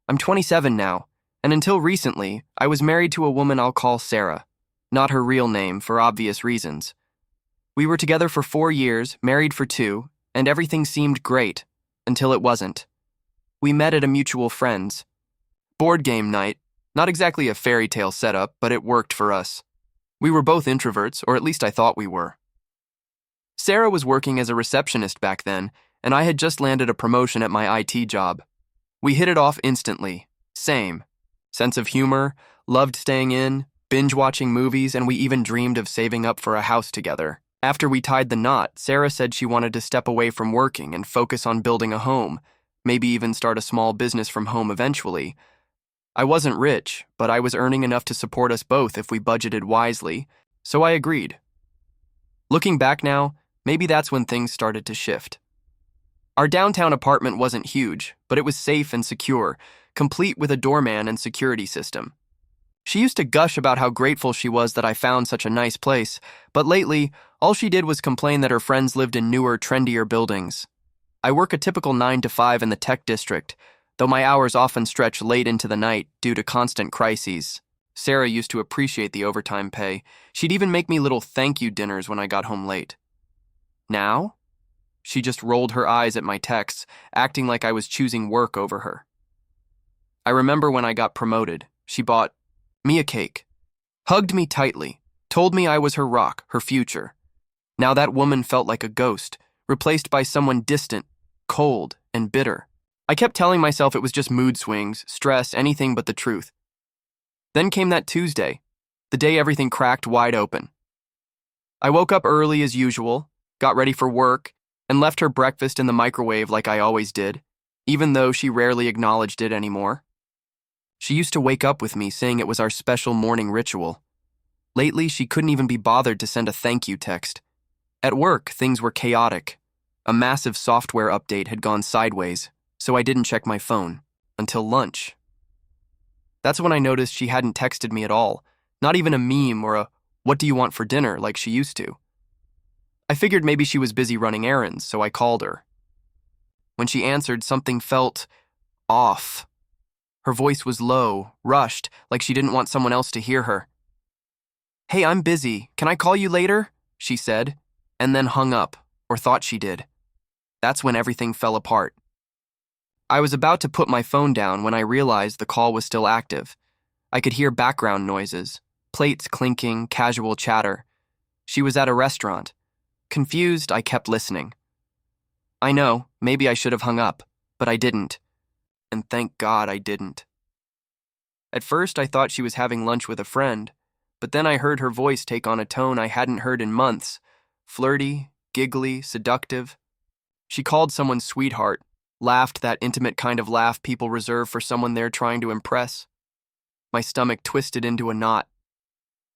I'm 27 now, and until recently, I was married to a woman I'll call Sarah, not her real name for obvious reasons. We were together for 4 years, married for 2, and everything seemed great, until it wasn't. We met at a mutual friend's. Board game night, not exactly a fairy tale setup, but it worked for us. We were both introverts, or at least I thought we were. Sarah was working as a receptionist back then, and I had just landed a promotion at my IT job. We hit it off instantly. Same. Sense of humor, loved staying in, binge-watching movies, and we even dreamed of saving up for a house together. After we tied the knot, Sarah said she wanted to step away from working and focus on building a home, maybe even start a small business from home eventually. I wasn't rich, but I was earning enough to support us both if we budgeted wisely, so I agreed. Looking back now, maybe that's when things started to shift. Our downtown apartment wasn't huge, but it was safe and secure, complete with a doorman and security system. She used to gush about how grateful she was that I found such a nice place, but lately, all she did was complain that her friends lived in newer, trendier buildings. I work a typical 9 to 5 in the tech district, though my hours often stretch late into the night due to constant crises. Sarah used to appreciate the overtime pay. She'd even make me little thank you dinners when I got home late. Now? She just rolled her eyes at my texts, acting like I was choosing work over her. I remember when I got promoted, she bought me a cake, hugged me tightly, told me I was her rock, her future. Now that woman felt like a ghost, replaced by someone distant, cold, and bitter. I kept telling myself it was just mood swings, stress, anything but the truth. Then came that Tuesday, the day everything cracked wide open. I woke up early as usual, got ready for work, and left her breakfast in the microwave like I always did, even though she rarely acknowledged it anymore. She used to wake up with me saying it was our special morning ritual. Lately, she couldn't even be bothered to send a thank you text. At work, things were chaotic. A massive software update had gone sideways, so I didn't check my phone until lunch. That's when I noticed she hadn't texted me at all, not even a meme or a "what do you want for dinner" like she used to. I figured maybe she was busy running errands, so I called her. When she answered, something felt off. Her voice was low, rushed, like she didn't want someone else to hear her. "Hey, I'm busy. Can I call you later?" she said, and then hung up, or thought she did. That's when everything fell apart. I was about to put my phone down when I realized the call was still active. I could hear background noises, plates clinking, casual chatter. She was at a restaurant. Confused, I kept listening. I know, maybe I should have hung up, but I didn't. And thank God I didn't. At first, I thought she was having lunch with a friend, but then I heard her voice take on a tone I hadn't heard in months. Flirty, giggly, seductive. She called someone sweetheart, laughed that intimate kind of laugh people reserve for someone they're trying to impress. My stomach twisted into a knot.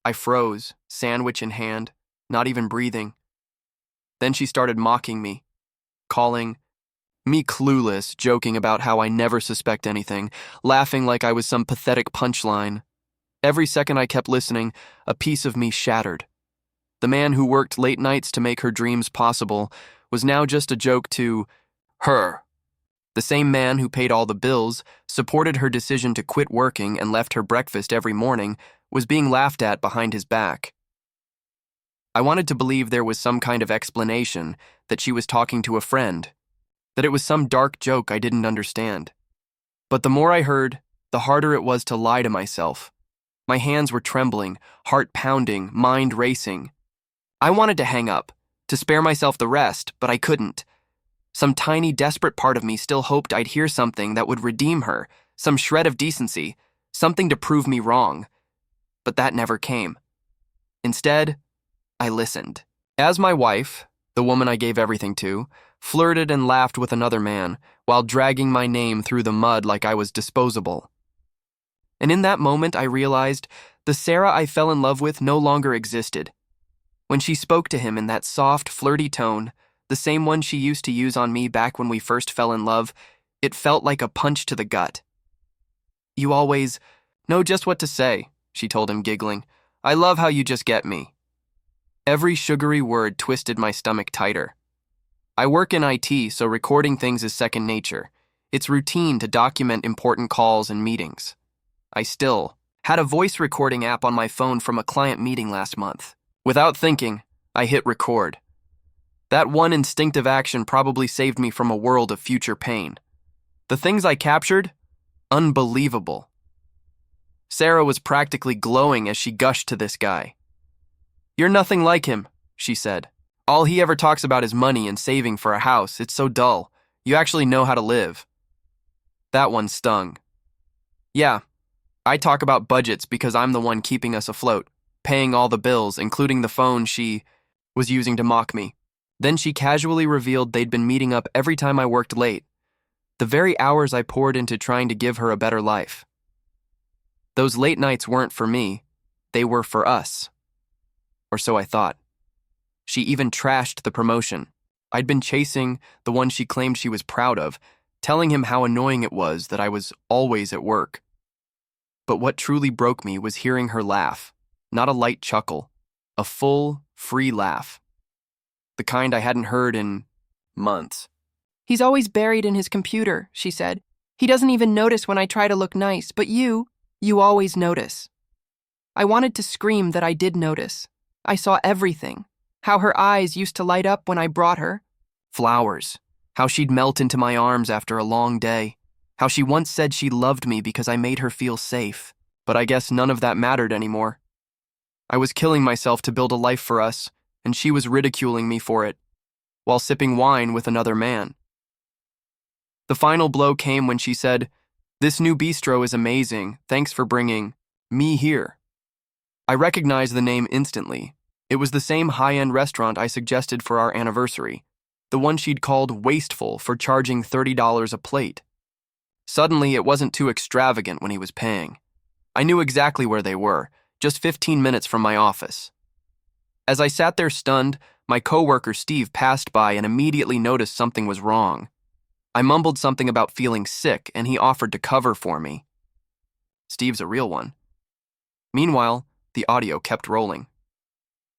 I froze, sandwich in hand, not even breathing. Then she started mocking me, calling me clueless, joking about how I never suspect anything, laughing like I was some pathetic punchline. Every second I kept listening, a piece of me shattered. The man who worked late nights to make her dreams possible was now just a joke to her. The same man who paid all the bills, supported her decision to quit working and left her breakfast every morning, was being laughed at behind his back. I wanted to believe there was some kind of explanation, that she was talking to a friend, that it was some dark joke I didn't understand. But the more I heard, the harder it was to lie to myself. My hands were trembling, heart pounding, mind racing. I wanted to hang up, to spare myself the rest, but I couldn't. Some tiny, desperate part of me still hoped I'd hear something that would redeem her, some shred of decency, something to prove me wrong. But that never came. Instead, I listened. As my wife, the woman I gave everything to, flirted and laughed with another man, while dragging my name through the mud like I was disposable. And in that moment, I realized the Sarah I fell in love with no longer existed. When she spoke to him in that soft, flirty tone, the same one she used to use on me back when we first fell in love, it felt like a punch to the gut. "You always know just what to say," she told him, giggling. "I love how you just get me." Every sugary word twisted my stomach tighter. I work in IT, so recording things is second nature. It's routine to document important calls and meetings. I still had a voice recording app on my phone from a client meeting last month. Without thinking, I hit record. That one instinctive action probably saved me from a world of future pain. The things I captured? Unbelievable. Sarah was practically glowing as she gushed to this guy. "You're nothing like him," she said. "All he ever talks about is money and saving for a house. It's so dull. You actually know how to live." That one stung. Yeah, I talk about budgets because I'm the one keeping us afloat, paying all the bills, including the phone she was using to mock me. Then she casually revealed they'd been meeting up every time I worked late, the very hours I poured into trying to give her a better life. Those late nights weren't for me, they were for us. Or so I thought. She even trashed the promotion. I'd been chasing the one she claimed she was proud of, telling him how annoying it was that I was always at work. But what truly broke me was hearing her laugh, not a light chuckle, a full, free laugh. The kind I hadn't heard in months. "He's always buried in his computer," she said. "He doesn't even notice when I try to look nice, but you always notice." I wanted to scream that I did notice. I saw everything. How her eyes used to light up when I brought her flowers. How she'd melt into my arms after a long day. How she once said she loved me because I made her feel safe. But I guess none of that mattered anymore. I was killing myself to build a life for us, and she was ridiculing me for it, while sipping wine with another man. The final blow came when she said, "This new bistro is amazing. Thanks for bringing me here." I recognized the name instantly. It was the same high-end restaurant I suggested for our anniversary, the one she'd called wasteful for charging $30 a plate. Suddenly, it wasn't too extravagant when he was paying. I knew exactly where they were, just 15 minutes from my office. As I sat there stunned, my coworker Steve passed by and immediately noticed something was wrong. I mumbled something about feeling sick, and he offered to cover for me. Steve's a real one. Meanwhile, the audio kept rolling.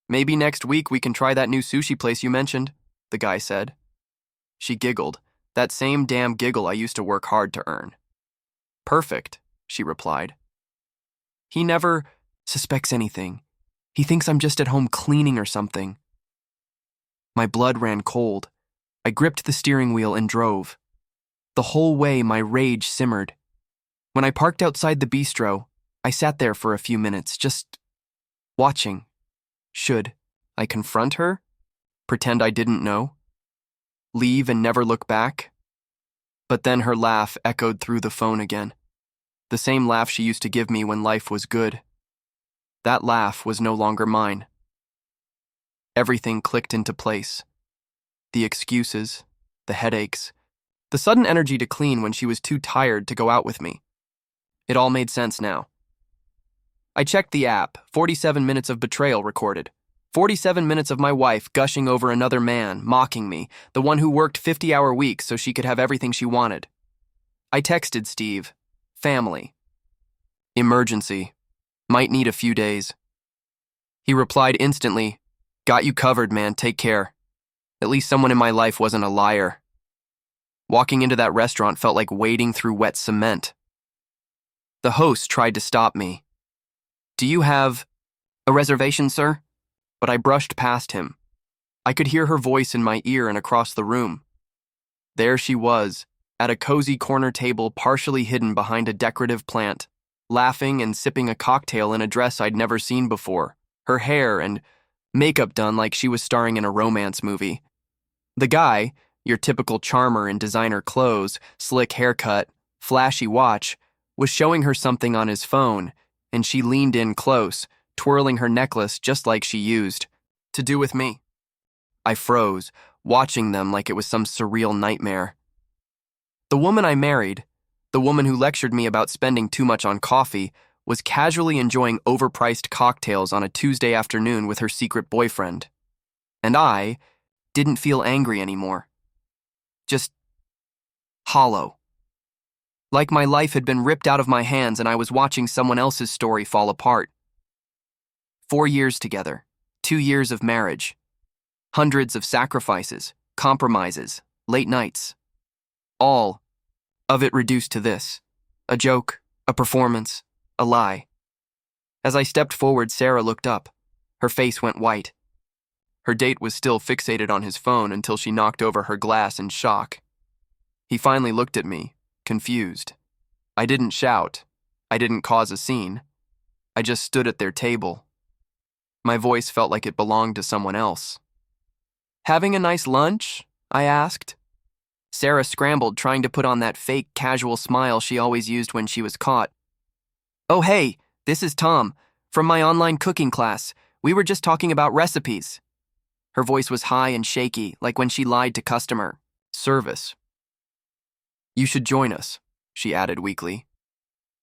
"Maybe next week we can try that new sushi place you mentioned," the guy said. She giggled, that same damn giggle I used to work hard to earn. "Perfect," she replied. "He never suspects anything. He thinks I'm just at home cleaning or something." My blood ran cold. I gripped the steering wheel and drove. The whole way, my rage simmered. When I parked outside the bistro, I sat there for a few minutes, just watching. Should I confront her? Pretend I didn't know? Leave and never look back? But then her laugh echoed through the phone again. The same laugh she used to give me when life was good. That laugh was no longer mine. Everything clicked into place. The excuses, the headaches, the sudden energy to clean when she was too tired to go out with me. It all made sense now. I checked the app, 47 minutes of betrayal recorded. 47 minutes of my wife gushing over another man, mocking me, the one who worked 50-hour weeks so she could have everything she wanted. I texted Steve, "Family. Emergency. Might need a few days." He replied instantly, "Got you covered, man, take care." At least someone in my life wasn't a liar. Walking into that restaurant felt like wading through wet cement. The host tried to stop me. "Do you have a reservation, sir?" But I brushed past him. I could hear her voice in my ear and across the room. There she was, at a cozy corner table partially hidden behind a decorative plant, laughing and sipping a cocktail in a dress I'd never seen before, her hair and makeup done like she was starring in a romance movie. The guy, your typical charmer in designer clothes, slick haircut, flashy watch, was showing her something on his phone, and she leaned in close, twirling her necklace just like she used to do with me. I froze, watching them like it was some surreal nightmare. The woman I married, the woman who lectured me about spending too much on coffee, was casually enjoying overpriced cocktails on a Tuesday afternoon with her secret boyfriend. And I didn't feel angry anymore. Just hollow. Like my life had been ripped out of my hands and I was watching someone else's story fall apart. 4 years together, 2 years of marriage, hundreds of sacrifices, compromises, late nights, all of it reduced to this: a joke, a performance, a lie. As I stepped forward, Sarah looked up. Her face went white. Her date was still fixated on his phone until she knocked over her glass in shock. He finally looked at me, confused. I didn't shout. I didn't cause a scene. I just stood at their table. My voice felt like it belonged to someone else. "Having a nice lunch?" I asked. Sarah scrambled, trying to put on that fake, casual smile she always used when she was caught. "Oh, hey, this is Tom, from my online cooking class. We were just talking about recipes." Her voice was high and shaky, like when she lied to customer service. "You should join us," she added weakly.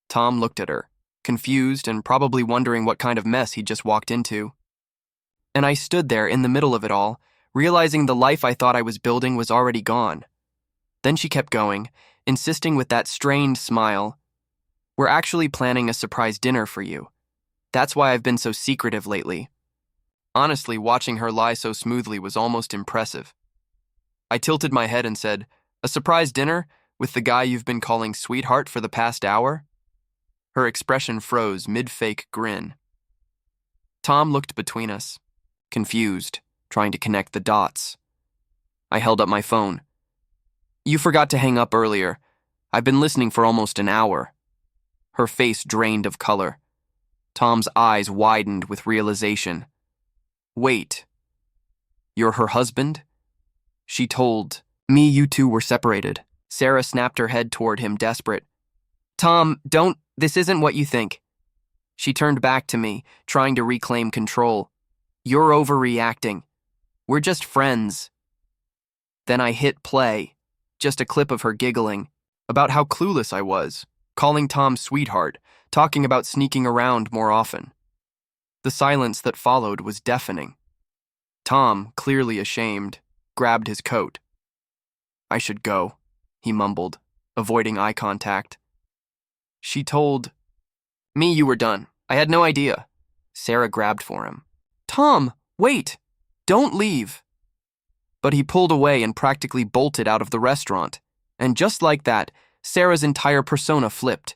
Tom looked at her, confused and probably wondering what kind of mess he'd just walked into. And I stood there in the middle of it all, realizing the life I thought I was building was already gone. Then she kept going, insisting with that strained smile, "We're actually planning a surprise dinner for you. That's why I've been so secretive lately." Honestly, watching her lie so smoothly was almost impressive. I tilted my head and said, "A surprise dinner with the guy you've been calling sweetheart for the past hour?" Her expression froze mid-fake grin. Tom looked between us, confused, trying to connect the dots. I held up my phone. "You forgot to hang up earlier. I've been listening for almost an hour." Her face drained of color. Tom's eyes widened with realization. "Wait, you're her husband?" "She told me you two were separated." Sarah snapped her head toward him, desperate. "Tom, this isn't what you think." She turned back to me, trying to reclaim control. "You're overreacting. We're just friends." Then I hit play, just a clip of her giggling, about how clueless I was, calling Tom sweetheart, talking about sneaking around more often. The silence that followed was deafening. Tom, clearly ashamed, grabbed his coat. "I should go," he mumbled, avoiding eye contact. "She told me you were done. I had no idea." Sarah grabbed for him. "Tom, wait! Don't leave!" But he pulled away and practically bolted out of the restaurant. And just like that, Sarah's entire persona flipped.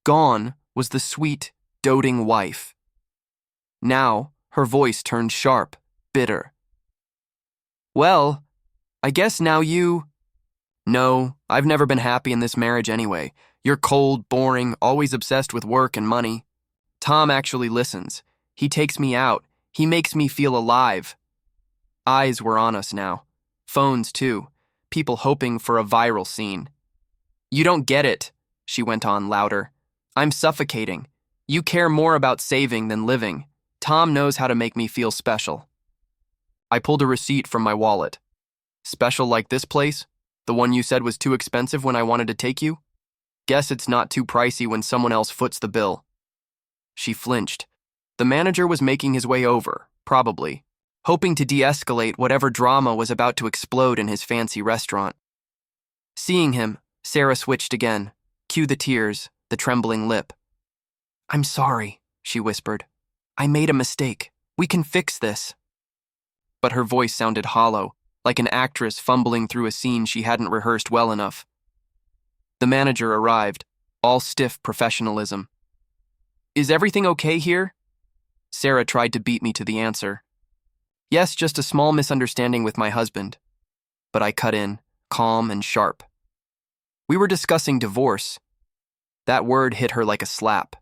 Gone was the sweet, doting wife. Now, her voice turned sharp, bitter. "Well, I guess now you—" "No, I've never been happy in this marriage anyway. You're cold, boring, always obsessed with work and money." Tom actually listens. He takes me out. He makes me feel alive. Eyes were on us now. Phones, too. People hoping for a viral scene. "You don't get it," she went on louder. "I'm suffocating. You care more about saving than living. Tom knows how to make me feel special." I pulled a receipt from my wallet. "Special like this place? The one you said was too expensive when I wanted to take you? Guess it's not too pricey when someone else foots the bill." She flinched. The manager was making his way over, probably, hoping to de-escalate whatever drama was about to explode in his fancy restaurant. Seeing him, Sarah switched again. Cue the tears, the trembling lip. "I'm sorry," she whispered. "I made a mistake. We can fix this." But her voice sounded hollow, like an actress fumbling through a scene she hadn't rehearsed well enough. The manager arrived, all stiff professionalism. "Is everything okay here?" Sarah tried to beat me to the answer. "Yes, just a small misunderstanding with my husband." But I cut in, calm and sharp. "We were discussing divorce." That word hit her like a slap.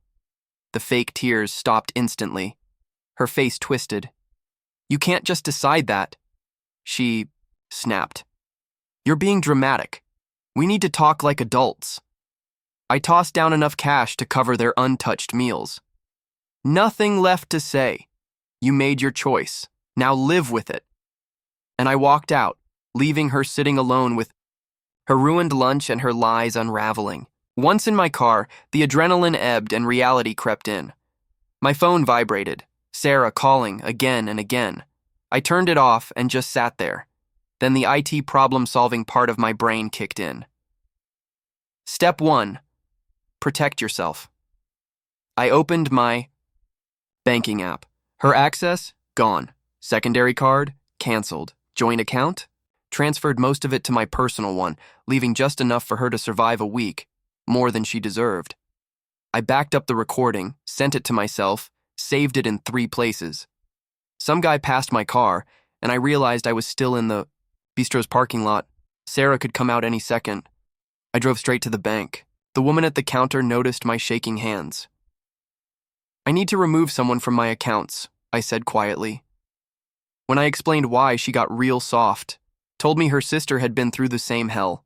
The fake tears stopped instantly. Her face twisted. "You can't just decide that." She snapped. "You're being dramatic. We need to talk like adults." I tossed down enough cash to cover their untouched meals. "Nothing left to say. You made your choice. Now live with it." And I walked out, leaving her sitting alone with her ruined lunch and her lies unraveling. Once in my car, the adrenaline ebbed and reality crept in. My phone vibrated, Sarah calling again and again. I turned it off and just sat there. Then the IT problem-solving part of my brain kicked in. Step 1. Protect yourself. I opened my banking app. Her access? Gone. Secondary card? Canceled. Joint account? transferred most of it to my personal one, leaving just enough for her to survive a week, more than she deserved. I backed up the recording, sent it to myself, saved it in 3 places. Some guy passed my car, and I realized I was still in the bistro's parking lot. Sarah could come out any second. I drove straight to the bank. The woman at the counter noticed my shaking hands. "I need to remove someone from my accounts," I said quietly. When I explained why, she got real soft, told me her sister had been through the same hell.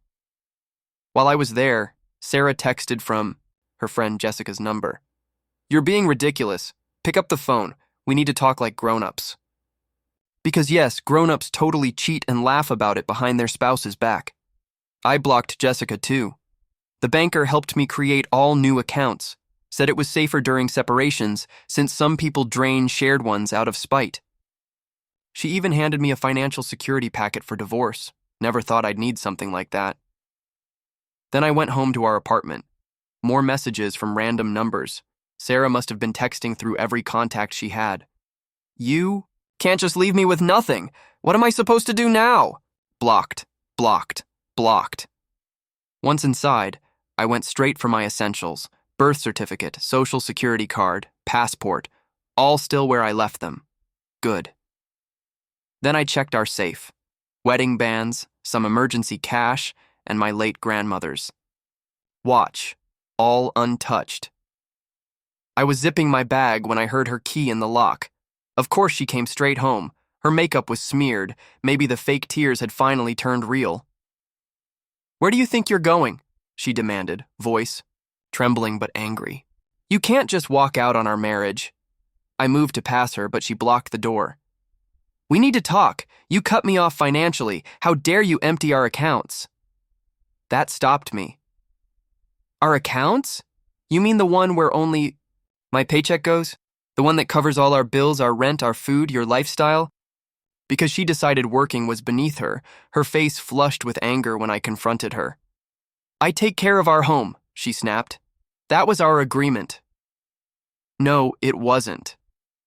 While I was there, Sarah texted from her friend Jessica's number. "You're being ridiculous. Pick up the phone. We need to talk like grown-ups." Because yes, grown-ups totally cheat and laugh about it behind their spouse's back. I blocked Jessica too. The banker helped me create all new accounts, said it was safer during separations since some people drain shared ones out of spite. She even handed me a financial security packet for divorce. Never thought I'd need something like that. Then I went home to our apartment. More messages from random numbers. Sarah must have been texting through every contact she had. "You can't just leave me with nothing. What am I supposed to do now?" Blocked, blocked, blocked. Once inside, I went straight for my essentials: birth certificate, social security card, passport, all still where I left them. Good. Then I checked our safe. Wedding bands, some emergency cash, and my late grandmother's watch, all untouched. I was zipping my bag when I heard her key in the lock. Of course she came straight home. Her makeup was smeared. Maybe the fake tears had finally turned real. "Where do you think you're going?" she demanded, voice trembling but angry. "You can't just walk out on our marriage." I moved to pass her, but she blocked the door. "We need to talk. You cut me off financially. How dare you empty our accounts?" That stopped me. "Our accounts? You mean the one where only my paycheck goes? The one that covers all our bills, our rent, our food, your lifestyle?" Because she decided working was beneath her, her face flushed with anger when I confronted her. "I take care of our home," she snapped. "That was our agreement." No, it wasn't.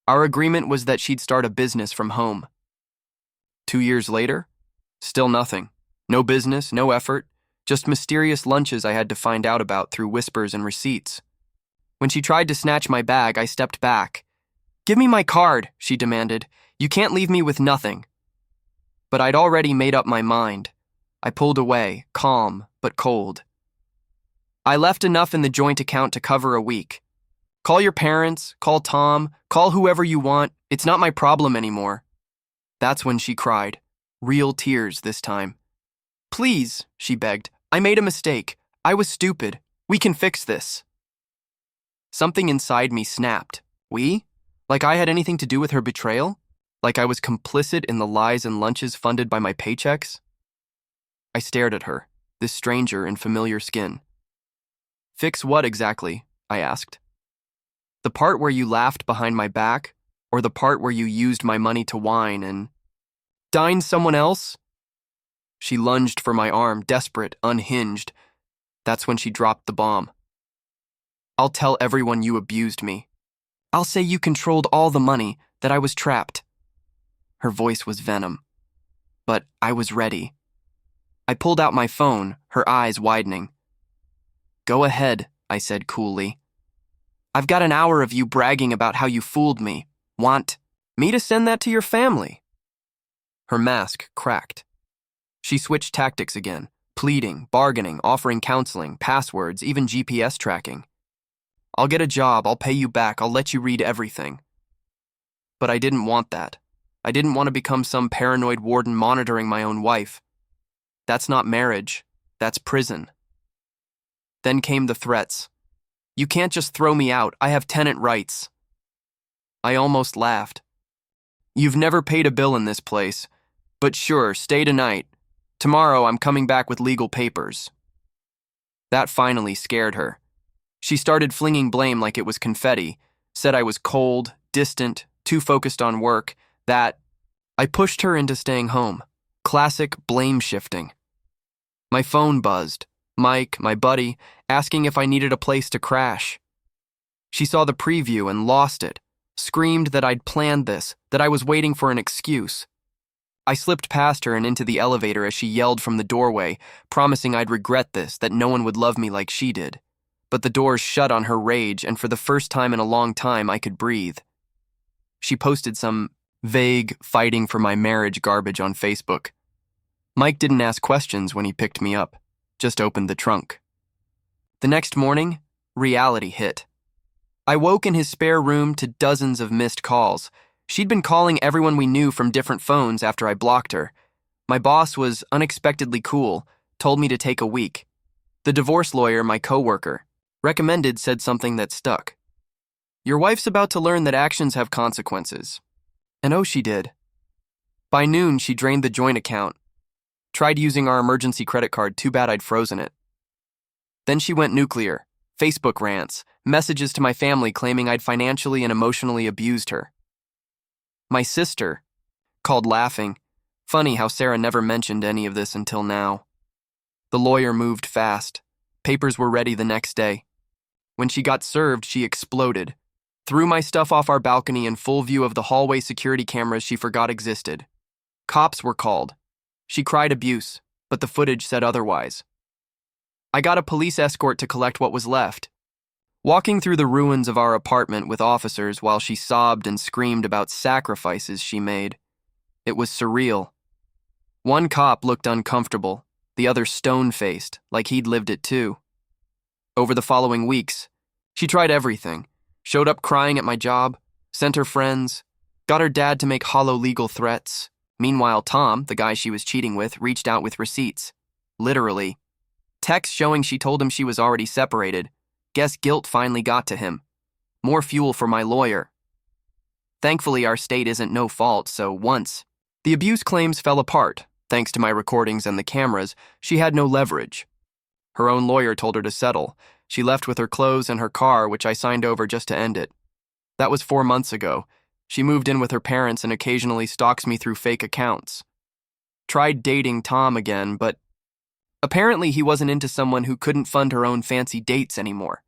Our agreement was that she'd start a business from home. 2 years later, still nothing. No business, no effort, just mysterious lunches I had to find out about through whispers and receipts. When she tried to snatch my bag, I stepped back. "Give me my card," she demanded. "You can't leave me with nothing." But I'd already made up my mind. I pulled away, calm but cold. "I left enough in the joint account to cover a week. Call your parents, call Tom, call whoever you want. It's not my problem anymore." That's when she cried, real tears this time. "Please," she begged. "I made a mistake. I was stupid. We can fix this." Something inside me snapped. We? Like I had anything to do with her betrayal? Like I was complicit in the lies and lunches funded by my paychecks? I stared at her, this stranger in familiar skin. "Fix what exactly?" I asked. "The part where you laughed behind my back, or the part where you used my money to whine and dine someone else?" She lunged for my arm, desperate, unhinged. That's when she dropped the bomb. "I'll tell everyone you abused me. I'll say you controlled all the money, that I was trapped." Her voice was venom. But I was ready. I pulled out my phone, her eyes widening. "Go ahead," I said coolly. "I've got an hour of you bragging about how you fooled me. Want me to send that to your family?" Her mask cracked. She switched tactics again, pleading, bargaining, offering counseling, passwords, even GPS tracking. "I'll get a job, I'll pay you back, I'll let you read everything." But I didn't want that. I didn't want to become some paranoid warden monitoring my own wife. That's not marriage. That's prison. Then came the threats. "You can't just throw me out. I have tenant rights." I almost laughed. "You've never paid a bill in this place. But sure, stay tonight. Tomorrow I'm coming back with legal papers." That finally scared her. She started flinging blame like it was confetti, said I was cold, distant, too focused on work, that I pushed her into staying home. Classic blame shifting. My phone buzzed. Mike, my buddy, asking if I needed a place to crash. She saw the preview and lost it, screamed that I'd planned this, that I was waiting for an excuse. I slipped past her and into the elevator as she yelled from the doorway, promising I'd regret this, that no one would love me like she did. But the doors shut on her rage, and for the first time in a long time, I could breathe. She posted some vague fighting for my marriage garbage on Facebook. Mike didn't ask questions when he picked me up, just opened the trunk. The next morning, reality hit. I woke in his spare room to dozens of missed calls. She'd been calling everyone we knew from different phones after I blocked her. My boss was unexpectedly cool, told me to take a week. The divorce lawyer, my coworker, said something that stuck. Your wife's about to learn that actions have consequences. And oh, she did. By noon, she drained the joint account. Tried using our emergency credit card, too bad I'd frozen it. Then she went nuclear. Facebook rants, messages to my family claiming I'd financially and emotionally abused her. My sister called laughing. Funny how Sarah never mentioned any of this until now. The lawyer moved fast. Papers were ready the next day. When she got served, she exploded. Threw my stuff off our balcony in full view of the hallway security cameras she forgot existed. Cops were called. She cried abuse, but the footage said otherwise. I got a police escort to collect what was left. Walking through the ruins of our apartment with officers while she sobbed and screamed about sacrifices she made. It was surreal. One cop looked uncomfortable, the other stone-faced, like he'd lived it too. Over the following weeks, she tried everything. Showed up crying at my job, sent her friends, got her dad to make hollow legal threats. Meanwhile, Tom, the guy she was cheating with, reached out with receipts. Literally. Texts showing she told him she was already separated. Guess guilt finally got to him. More fuel for my lawyer. Thankfully, our state isn't no fault, so once the abuse claims fell apart, thanks to my recordings and the cameras, she had no leverage. Her own lawyer told her to settle. She left with her clothes and her car, which I signed over just to end it. That was 4 months ago. She moved in with her parents and occasionally stalks me through fake accounts. Tried dating Tom again, but apparently he wasn't into someone who couldn't fund her own fancy dates anymore.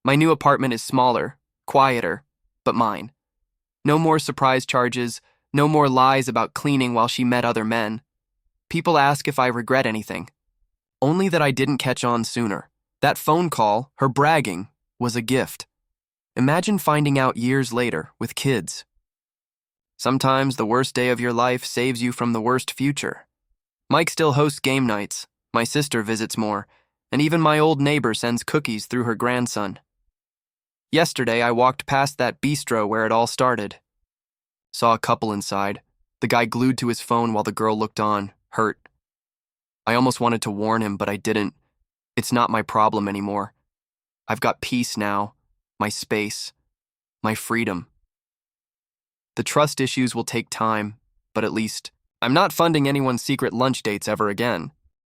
My new apartment is smaller, quieter, but mine. No more surprise charges, no more lies about cleaning while she met other men. People ask if I regret anything. Only that I didn't catch on sooner. That phone call, her bragging, was a gift. Imagine finding out years later with kids. Sometimes the worst day of your life saves you from the worst future. Mike still hosts game nights, my sister visits more, and even my old neighbor sends cookies through her grandson. Yesterday, I walked past that bistro where it all started. Saw a couple inside, the guy glued to his phone while the girl looked on, hurt. I almost wanted to warn him, but I didn't. It's not my problem anymore. I've got peace now, my space, my freedom. The trust issues will take time, but at least I'm not funding anyone's secret lunch dates ever again.